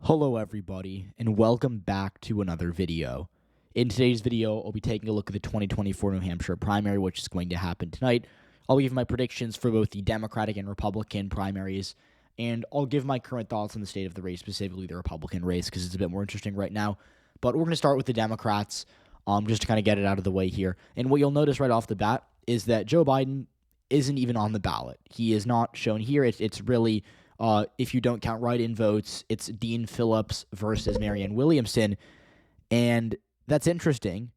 Hello everybody, and welcome back to another video. In today's video, I'll be taking a look at the 2024 New Hampshire primary, which is going to happen tonight. I'll give my predictions for both the Democratic and Republican primaries, and I'll give my current thoughts on the state of the race, specifically the Republican race, because it's a bit more interesting right now. But we're going to start with the Democrats, just to kind of get it out of the way here. And what you'll notice right off the bat is that Joe Biden isn't even on the ballot. He is not shown here. It's really... if you don't count write-in votes, it's Dean Phillips versus Marianne Williamson. And that's interesting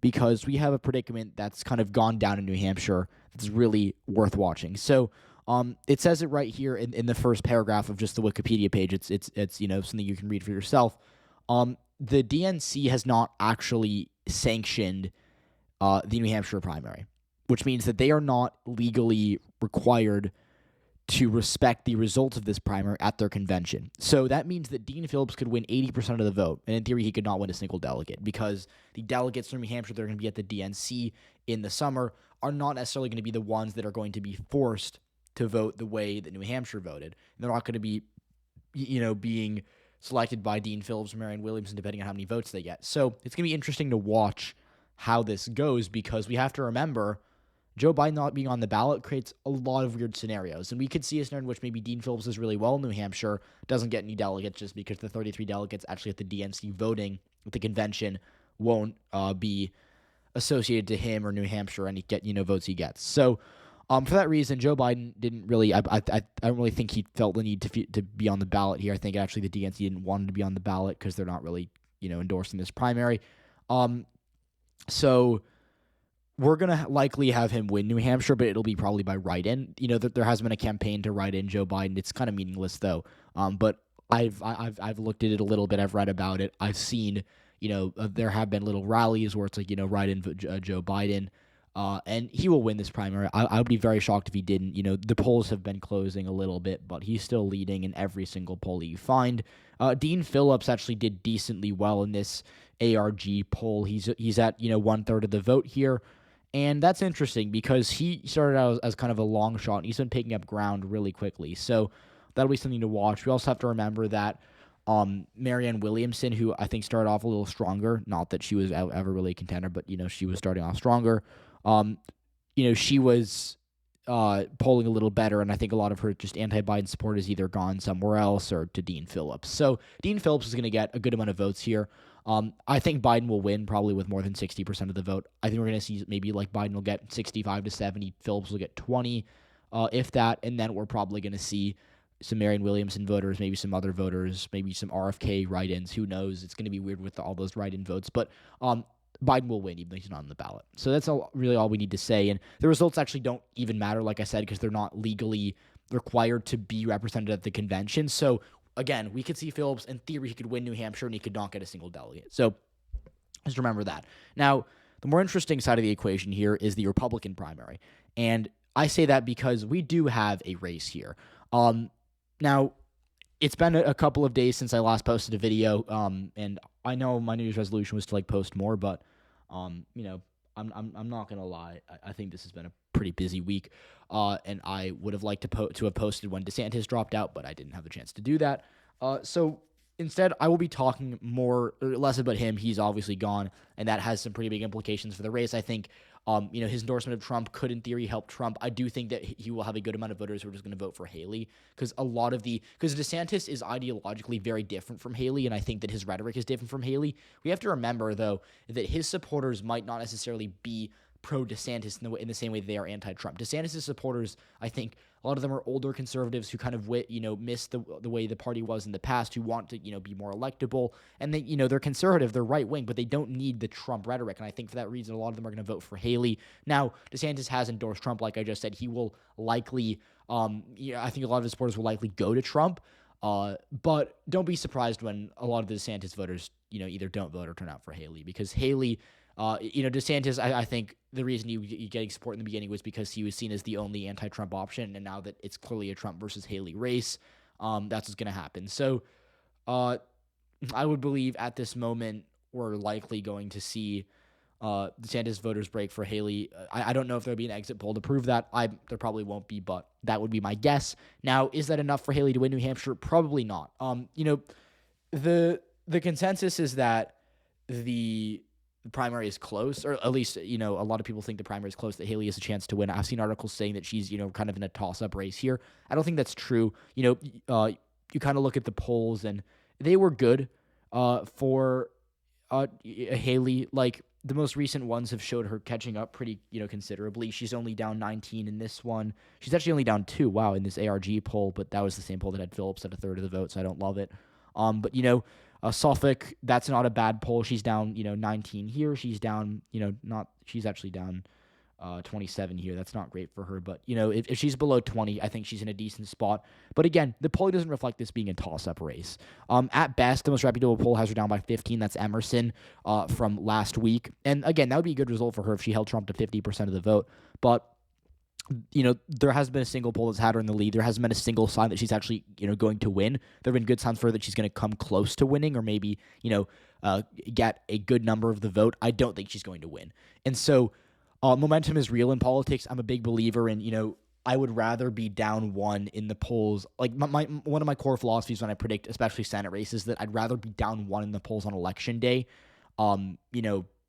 because we have a predicament that's kind of gone down in New Hampshire that's really worth watching. So it says it right here in the first paragraph of just the Wikipedia page. It's something you can read for yourself. The DNC has not actually sanctioned the New Hampshire primary, which means that they are not legally required to respect the results of this primary at their convention. So that means that Dean Phillips could win 80% of the vote, and in theory, he could not win a single delegate because the delegates from New Hampshire that are going to be at the DNC in the summer are not necessarily going to be the ones that are going to be forced to vote the way that New Hampshire voted. And they're not going to be, being selected by Dean Phillips or Marianne Williamson, depending on how many votes they get. So it's going to be interesting to watch how this goes because we have to remember Joe Biden not being on the ballot creates a lot of weird scenarios. And we could see a scenario in which maybe Dean Phillips does really well in New Hampshire, doesn't get any delegates just because the 33 delegates actually at the DNC voting at the convention won't be associated to him or New Hampshire and get votes he gets. So for that reason, Joe Biden didn't really I don't really think he felt the need to be on the ballot here. I think actually the DNC didn't want him to be on the ballot because they're not really endorsing this primary. So we're going to likely have him win New Hampshire, but it'll be probably by write-in. There has been a campaign to write in Joe Biden. It's kind of meaningless, though. But I've looked at it a little bit. I've read about it. I've seen, there have been little rallies where it's like, write in Joe Biden. And he will win this primary. I would be very shocked if he didn't. The polls have been closing a little bit, but he's still leading in every single poll that you find. Dean Phillips actually did decently well in this ARG poll. He's at, 1/3 of the vote here. And that's interesting because he started out as kind of a long shot, and he's been picking up ground really quickly. So that'll be something to watch. We also have to remember that Marianne Williamson, who I think started off a little stronger, not that she was ever really a contender, but, she was starting off stronger. She was polling a little better, and I think a lot of her just anti-Biden support has either gone somewhere else or to Dean Phillips. So Dean Phillips is going to get a good amount of votes here. I think Biden will win probably with more than 60% of the vote. I think we're going to see maybe like Biden will get 65 to 70, Phillips will get 20, if that, and then we're probably going to see some Marianne Williamson voters, maybe some other voters, maybe some RFK write-ins. Who knows? It's going to be weird with all those write-in votes, but Biden will win even though he's not on the ballot. So that's really all we need to say, and the results actually don't even matter, like I said, because they're not legally required to be represented at the convention. So again, we could see Phillips, in theory, he could win New Hampshire, and he could not get a single delegate. So just remember that. Now, the more interesting side of the equation here is the Republican primary. And I say that because we do have a race here. Now, it's been a couple of days since I last posted a video, and I know my New Year's resolution was to post more, but I'm not gonna lie. I think this has been a pretty busy week, and I would have liked to have posted when DeSantis dropped out, but I didn't have the chance to do that. So instead, I will be talking less about him. He's obviously gone, and that has some pretty big implications for the race. I think, his endorsement of Trump could, in theory, help Trump. I do think that he will have a good amount of voters who are just going to vote for Haley because DeSantis is ideologically very different from Haley, and I think that his rhetoric is different from Haley. We have to remember, though, that his supporters might not necessarily be pro-DeSantis in the same way they are anti-Trump. DeSantis' supporters, I think, a lot of them are older conservatives who kind of miss the way the party was in the past, who want to be more electable, and they're conservative, they're right wing, but they don't need the Trump rhetoric. And I think for that reason, a lot of them are going to vote for Haley. Now, DeSantis has endorsed Trump, like I just said. He will likely, I think a lot of his supporters will likely go to Trump. But don't be surprised when a lot of the DeSantis voters, either don't vote or turn out for Haley, because Haley. DeSantis, I think the reason he getting support in the beginning was because he was seen as the only anti-Trump option, and now that it's clearly a Trump versus Haley race, that's what's going to happen. So I would believe at this moment we're likely going to see DeSantis voters break for Haley. I don't know if there'll be an exit poll to prove that. There probably won't be, but that would be my guess. Now, is that enough for Haley to win New Hampshire? Probably not. The consensus is that the primary is close, or at least, a lot of people think the primary is close, that Haley has a chance to win. I've seen articles saying that she's, kind of in a toss-up race here. I don't think that's true. You kind of look at the polls, and they were good for Haley. Like, the most recent ones have showed her catching up pretty, considerably. She's only down 19 in this one. She's actually only down 2, wow, in this ARG poll, but that was the same poll that had Phillips at a third of the vote, so I don't love it. But, Suffolk, that's not a bad poll. She's down, 19 here. She's down, she's actually down 27 here. That's not great for her. But, if she's below 20, I think she's in a decent spot. But again, the poll doesn't reflect this being a toss-up race. At best, the most reputable poll has her down by 15. That's Emerson from last week. And again, that would be a good result for her if she held Trump to 50% of the vote. But there hasn't been a single poll that's had her in the lead. There hasn't been a single sign that she's actually, going to win. There have been good signs for her that she's going to come close to winning, or maybe, get a good number of the vote. I don't think she's going to win. And so momentum is real in politics. I'm a big believer in, I would rather be down 1 in the polls. Like, one of my core philosophies when I predict, especially Senate races, that I'd rather be down 1 in the polls on election day,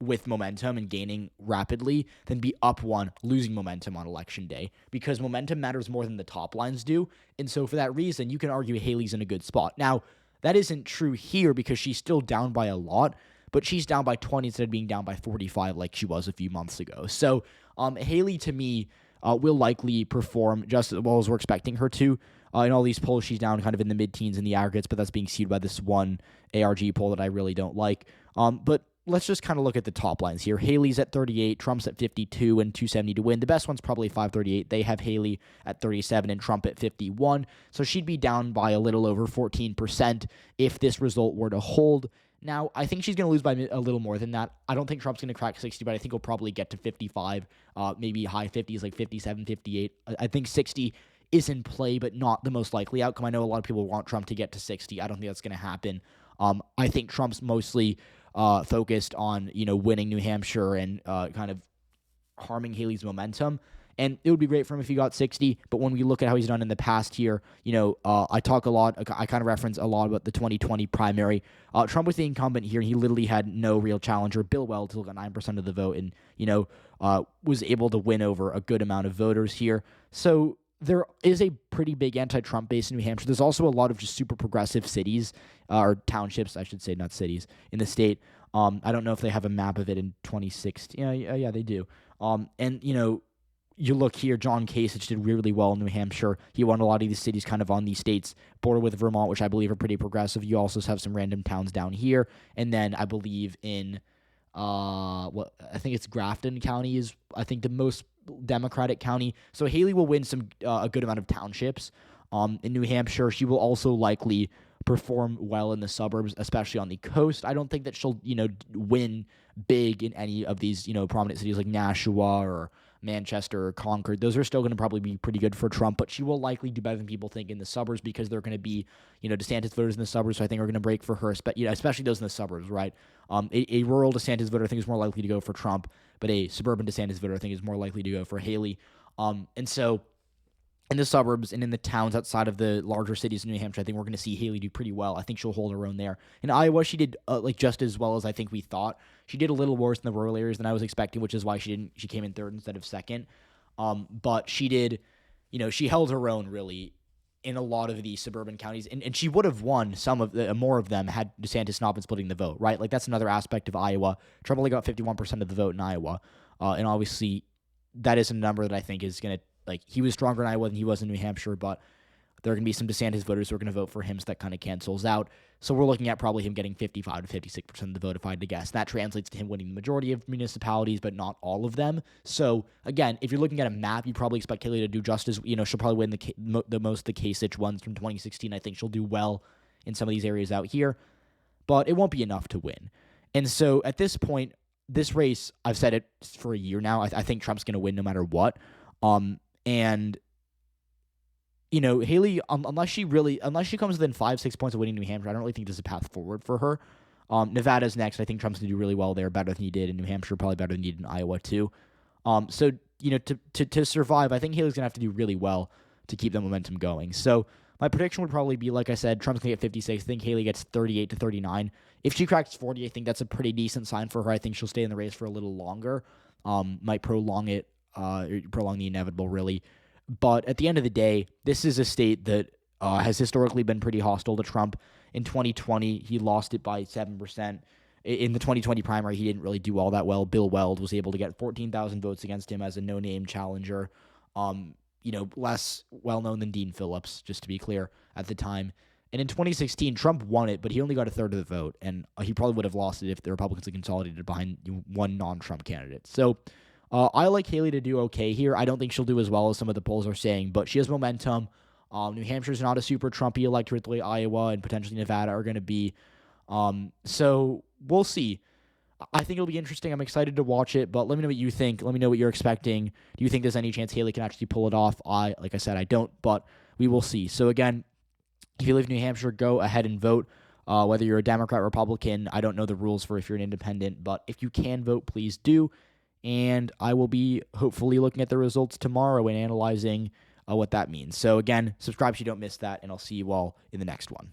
with momentum and gaining rapidly, than be up 1, losing momentum on election day, because momentum matters more than the top lines do. And so for that reason, you can argue Haley's in a good spot. Now, that isn't true here because she's still down by a lot, but she's down by 20 instead of being down by 45 like she was a few months ago. So Haley, to me, will likely perform just as well as we're expecting her to. In all these polls, she's down kind of in the mid-teens in the aggregates, but that's being skewed by this one ARG poll that I really don't like. But let's just kind of look at the top lines here. Haley's at 38, Trump's at 52 and 270 to win. The best one's probably 538. They have Haley at 37 and Trump at 51. So she'd be down by a little over 14% if this result were to hold. Now, I think she's going to lose by a little more than that. I don't think Trump's going to crack 60, but I think he'll probably get to 55, maybe high 50s, like 57, 58. I think 60 is in play, but not the most likely outcome. I know a lot of people want Trump to get to 60. I don't think that's going to happen. I think Trump's mostly focused on, winning New Hampshire and kind of harming Haley's momentum. And it would be great for him if he got 60. But when we look at how he's done in the past here, I talk a lot. I kind of reference a lot about the 2020 primary. Trump was the incumbent here, and he literally had no real challenger. Bill Weld still got 9% of the vote and, was able to win over a good amount of voters here. So there is a pretty big anti-Trump base in New Hampshire. There's also a lot of just super progressive cities, or townships, I should say, not cities, in the state. I don't know if they have a map of it in 2016. Yeah, they do. And, you look here, John Kasich did really well in New Hampshire. He won a lot of these cities kind of on these states border with Vermont, which I believe are pretty progressive. You also have some random towns down here. And then I believe in, I think it's Grafton County is, I think, the most Democratic county. So Haley will win a good amount of townships in New Hampshire. She will also likely perform well in the suburbs, especially on the coast. I don't think that she'll, win big in any of these, prominent cities like Nashua or Manchester or Concord. Those are still going to probably be pretty good for Trump, but she will likely do better than people think in the suburbs because they're going to be, DeSantis voters in the suburbs, so I think are going to break for her, especially those in the suburbs, right? A rural DeSantis voter I think is more likely to go for Trump, but a suburban DeSantis voter I think is more likely to go for Haley. And so in the suburbs and in the towns outside of the larger cities in New Hampshire, I think we're going to see Haley do pretty well. I think she'll hold her own there. In Iowa, she did just as well as I think we thought. She did a little worse in the rural areas than I was expecting, which is why she came in third instead of second. But she did, she held her own really in a lot of these suburban counties, and she would have won more of them had DeSantis not been splitting the vote, right? Like that's another aspect of Iowa. Trump only got 51% of the vote in Iowa, and obviously that is a number that I think is going to, he was stronger in Iowa than he was in New Hampshire, but there are going to be some DeSantis voters who are going to vote for him, so that kind of cancels out. So we're looking at probably him getting 55 to 56% of the vote, if I had to guess. That translates to him winning the majority of municipalities, but not all of them. So, again, if you're looking at a map, you probably expect Haley to do just as, she'll probably win the most of the Kasich ones from 2016. I think she'll do well in some of these areas out here, but it won't be enough to win. And so at this point, this race, I've said it for a year now, I think Trump's going to win no matter what. And Haley, unless she comes within 5-6 points of winning New Hampshire, I don't really think there's a path forward for her. Nevada's next. I think Trump's going to do really well there, better than he did in New Hampshire, probably better than he did in Iowa too. So to survive, I think Haley's going to have to do really well to keep the momentum going. So My prediction would probably be, like I said, Trump's going to get 56. I think Haley gets 38 to 39. If she cracks 40, I think that's a pretty decent sign for her. I think she'll stay in the race for a little longer. Might prolong it, prolong the inevitable, really. But at the end of the day, this is a state that has historically been pretty hostile to Trump. In 2020, he lost it by 7%. In the 2020 primary, he didn't really do all that well. Bill Weld was able to get 14,000 votes against him as a no-name challenger. Less well-known than Dean Phillips, just to be clear, at the time. And in 2016, Trump won it, but he only got a third of the vote, and he probably would have lost it if the Republicans had consolidated behind one non-Trump candidate. So I like Haley to do okay here. I don't think she'll do as well as some of the polls are saying, but she has momentum. New Hampshire's not a super Trumpy electorate the way Iowa and potentially Nevada are going to be. So we'll see. I think it'll be interesting. I'm excited to watch it, but let me know what you think. Let me know what you're expecting. Do you think there's any chance Haley can actually pull it off? Like I said, I don't, but we will see. So again, if you live in New Hampshire, go ahead and vote. Whether you're a Democrat, Republican, I don't know the rules for if you're an independent, but if you can vote, please do. And I will be hopefully looking at the results tomorrow and analyzing what that means. So again, subscribe so you don't miss that, and I'll see you all in the next one.